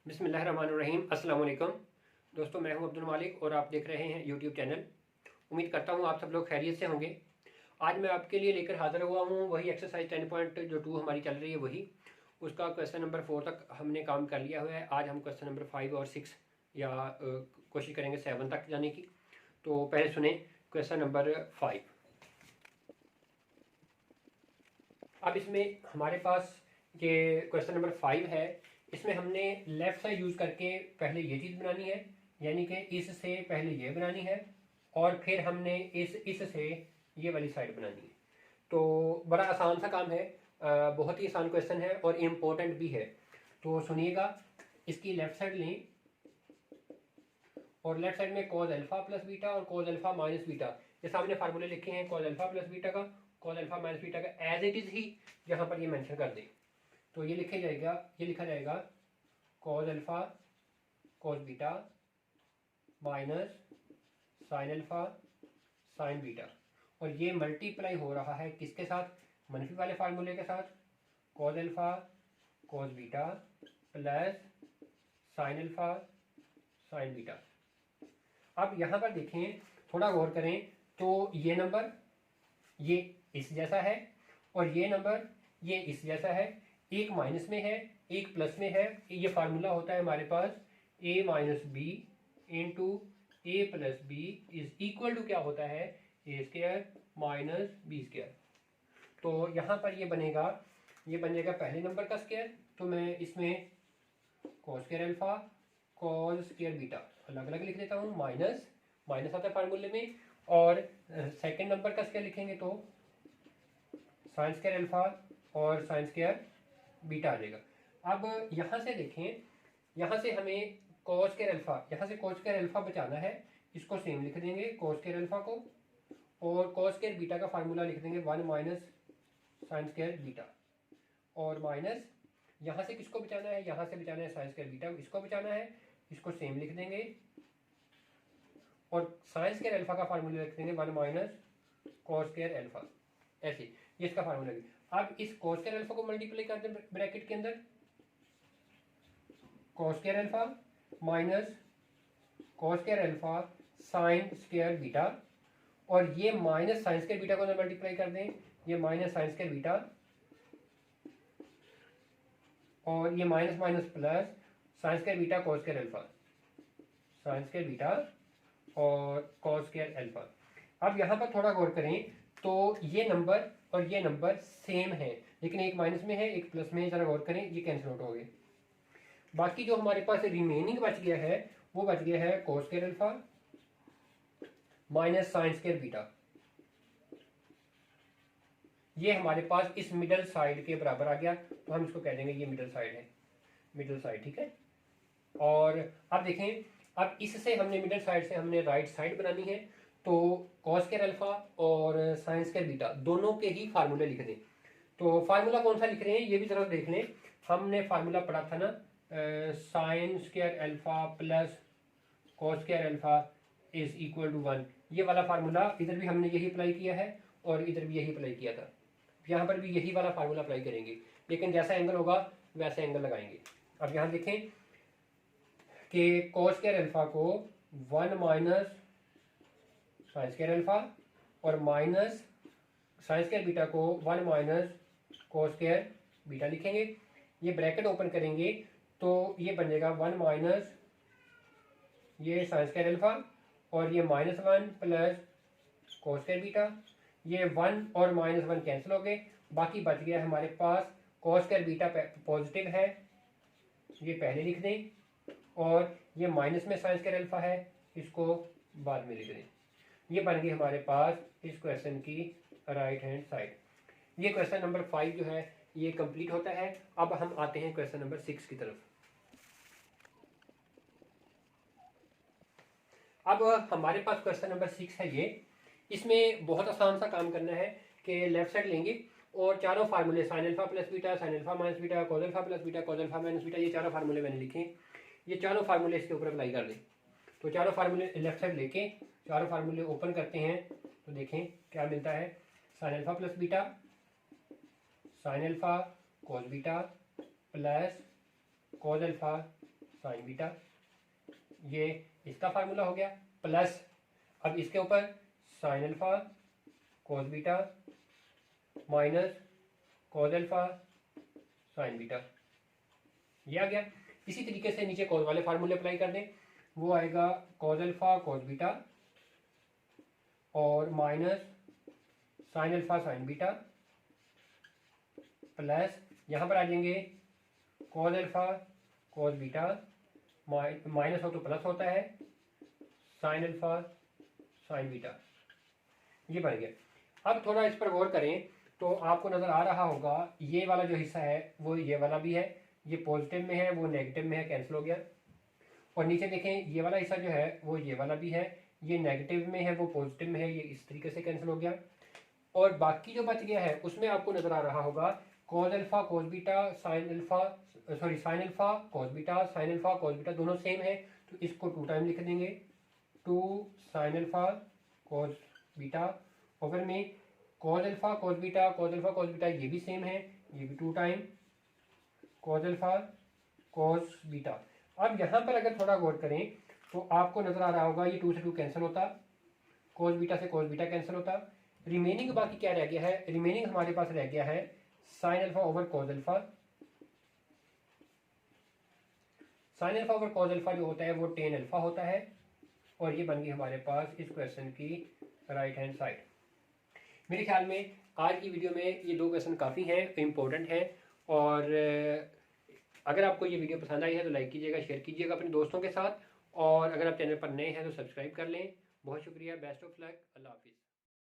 बिस्मिल्लाहिर्रहमानिर्रहीम। अस्सलाम वालेकुम दोस्तों, मैं हूं अब्दुल मालिक और आप देख रहे हैं यूट्यूब चैनल। उम्मीद करता हूं आप सब लोग खैरियत से होंगे। आज मैं आपके लिए लेकर हाजिर हुआ हूं वही एक्सरसाइज 10.2 हमारी चल रही है, वही उसका क्वेश्चन नंबर 4 तक हमने काम कर लिया हुआ है। आज हम क्वेश्चन नंबर 5 और 6 या कोशिश करेंगे 7 तक जाने की। तो पहले सुने क्वेश्चन नंबर 5। अब इसमें हमारे पास ये क्वेश्चन नंबर 5 है। इसमें हमने लेफ्ट साइड यूज़ करके पहले ये चीज़ बनानी है, यानी कि इससे पहले ये बनानी है और फिर हमने इससे ये वाली साइड बनानी है। तो बड़ा आसान सा काम है, बहुत ही आसान क्वेश्चन है और इम्पोर्टेंट भी है। तो सुनिएगा, इसकी लेफ्ट साइड लें और लेफ्ट साइड में कॉज अल्फा प्लस बीटा और कॉज अल्फा माइनस बीटा, ये सामने फार्मूले लिखे हैं कॉज अल्फा प्लस बीटा का, कॉज अल्फा माइनस बीटा का एज इट इज़ ही यहाँ पर ये मेंशन कर दें। तो ये लिखा जाएगा cause alpha cos beta minus sine alpha sign beta, और ये मल्टीप्लाई हो रहा है किसके साथ? मनफी वाले फार्मूले के साथ, cause alpha cos beta plus sine alpha sign beta. अब यहाँ पर देखें, थोड़ा गौर करें तो ये नंबर ये इस जैसा है और ये नंबर ये इस जैसा है। एक माइनस में है एक प्लस में है। ये फार्मूला होता है हमारे पास a minus b into a plus b is equal to क्या होता है? A square minus b square. तो यहाँ पर ये बनेगा, ये बन जाएगा पहले नंबर का स्क्वायर। तो मैं इसमें cos square alpha cos square beta अलग अलग लिख देता हूँ, माइनस माइनस आता है फार्मूले में, और सेकंड नंबर का स्क्वायर लिखेंगे तो साइन स्क्वायर अल्फा और साइन स्क्वायर बीटा आ जाएगा। अब यहाँ से देखें, यहाँ से हमें कॉस स्क्वायर अल्फा, यहाँ से कॉस स्क्वायर अल्फा बचाना है, इसको सेम लिख देंगे कॉस स्क्वायर अल्फा को, और कॉस स्क्वायर बीटा का फार्मूला लिख देंगे 1 माइनस साइन स्क्वायर बीटा, और माइनस यहाँ से किसको बचाना है? यहाँ से बचाना है साइन स्क्वायर बीटा, इसको बचाना है, इसको सेम लिख देंगे, और साइन स्क्वायर अल्फा का फार्मूला लिख देंगे 1 माइनस कॉस स्क्वायर अल्फा। ऐसे ये इसका फार्मूला है। अब इस कॉस स्क्वायर अल्फा को मल्टीप्लाई कर दें ब्रैकेट के अंदर, cos square alpha minus cos square alpha sine square beta, और ये माइनस साइन स्क्वायर बीटा को अंदर मल्टीप्लाई कर दें, ये माइनस साइन स्क्वायर बीटा, और ये minus minus plus sine square beta cos square alpha, sine square beta और कॉस स्क्वायर अल्फा। अब यहाँ पर थोड़ा गौर करें तो ये नंबर और ये नंबर सेम है, लेकिन एक माइनस में है एक प्लस में है। जरा गौर करें, ये कैंसिल आउट हो गए। बाकी जो हमारे पास रिमेनिंग बच गया है वो बच गया है cos square alpha minus sine square beta. ये हमारे पास इस मिडल साइड के बराबर आ गया, तो हम इसको कह देंगे ये मिडल साइड है, मिडल साइड, ठीक है। और अब देखें, अब इससे हमने मिडल साइड से हमने राइट साइड बनानी है, तो कॉस स्क्वायर अल्फा और साइन स्क्वायर बीटा दोनों के ही फार्मूले लिख दें। तो फार्मूला कौन सा लिख रहे हैं ये भी जरा देख लें। हमने फार्मूला पढ़ा था ना, sine square alpha plus cos square alpha is equal to 1। ये वाला फार्मूला इधर भी हमने यही अप्लाई किया है और इधर भी यही अप्लाई किया था। यहाँ पर भी यही वाला फार्मूला अप्लाई करेंगे, लेकिन जैसा एंगल होगा वैसा एंगल लगाएंगे। अब यहाँ देखें कि कॉस स्क्वायर अल्फा को 1 माइनस साइन स्क्वायर अल्फा और माइनस साइन स्क्वायर बीटा को 1 माइनस कॉस स्क्वायर बीटा लिखेंगे। ये ब्रैकेट ओपन करेंगे तो ये बन जाएगा 1 माइनस ये साइन स्क्वायर अल्फा और ये -1 प्लस कॉस स्क्वायर बीटा। ये 1 और -1 कैंसिल हो गए, बाकी बच गया हमारे पास कॉस स्क्वायर बीटा पॉजिटिव है, ये पहले लिख दें, और ये माइनस में साइन स्क्वायर अल्फा है, इसको बाद में लिख दें। ये बन गई हमारे पास इस क्वेश्चन की राइट हैंड साइड। ये क्वेश्चन नंबर 5 जो है ये कंप्लीट होता है। अब हम आते हैं क्वेश्चन नंबर 6 की तरफ। अब हमारे पास क्वेश्चन नंबर 6 है ये। इसमें बहुत आसान सा काम करना है कि लेफ्ट साइड लेंगे और चारों फार्मूले sine alpha plus beta, sine alpha minus beta, cos alpha plus beta, cos alpha minus beta, ये चारों फार्मूले मैंने लिखे, ये चारों फार्मूले इसके ऊपर अप्लाई कर दें। तो चारों फार्मूले लेफ्ट साइड लेके चारों फार्मूले ओपन करते हैं तो देखें क्या मिलता है। Sine alpha plus beta sine alpha cos beta plus cos alpha sign beta, ये इसका फार्मूला हो गया, प्लस अब इसके ऊपर sine alpha cos beta minus cos alpha sign beta, ये आ गया। इसी तरीके से नीचे कोस वाले फार्मूले अप्लाई कर दें, वो आएगा कोस अल्फा कोस बीटा और minus sine alpha sign beta, plus यहाँ पर आ जाएंगे cos alpha cos beta, minus हो तो प्लस होता है, साइन अल्फा साइन बीटा, ये बन गया। अब थोड़ा इस पर गौर करें तो आपको नज़र आ रहा होगा ये वाला जो हिस्सा है वो ये वाला भी है, ये पॉजिटिव में है वो नेगेटिव में है, कैंसिल हो गया। और नीचे देखें ये वाला हिस्सा जो है वो ये वाला भी है, ये नेगेटिव में है वो पॉजिटिव में है, ये इस तरीके से कैंसिल हो गया। और बाकी जो बच गया है उसमें आपको नज़र आ रहा होगा cos alpha cos beta sine alpha, sorry sine alpha cos beta, sine alpha cos beta दोनों सेम है, तो इसको 2 टाइम लिख देंगे, 2 साइन अल्फा कोस बीटा, और फिर में cos alpha cos beta, cos alpha cos beta ये भी सेम है, ये भी 2 time cos alpha cos beta. अब यहाँ पर अगर थोड़ा गौर करें तो आपको नजर आ रहा होगा ये 2 से 2 कैंसिल होता, कोस बीटा से कोस बीटा कैंसिल होता, रिमेनिंग बाकी क्या रह गया है, रिमेनिंग हमारे पास रह गया है sine alpha over cos alpha. Sine alpha over cos alpha जो होता है वो टेन अल्फा होता है, और ये बन गई हमारे पास इस क्वेश्चन की राइट हैंड साइड। मेरे ख्याल में आज की वीडियो में ये 2 क्वेश्चन काफ़ी हैं, इंपॉर्टेंट हैं, और अगर आपको ये वीडियो पसंद आई है तो लाइक कीजिएगा, शेयर कीजिएगा अपने दोस्तों के साथ, और अगर आप चैनल पर नए हैं तो सब्सक्राइब कर लें। बहुत शुक्रिया, बेस्ट ऑफ लक, अल्लाह हाफिज़।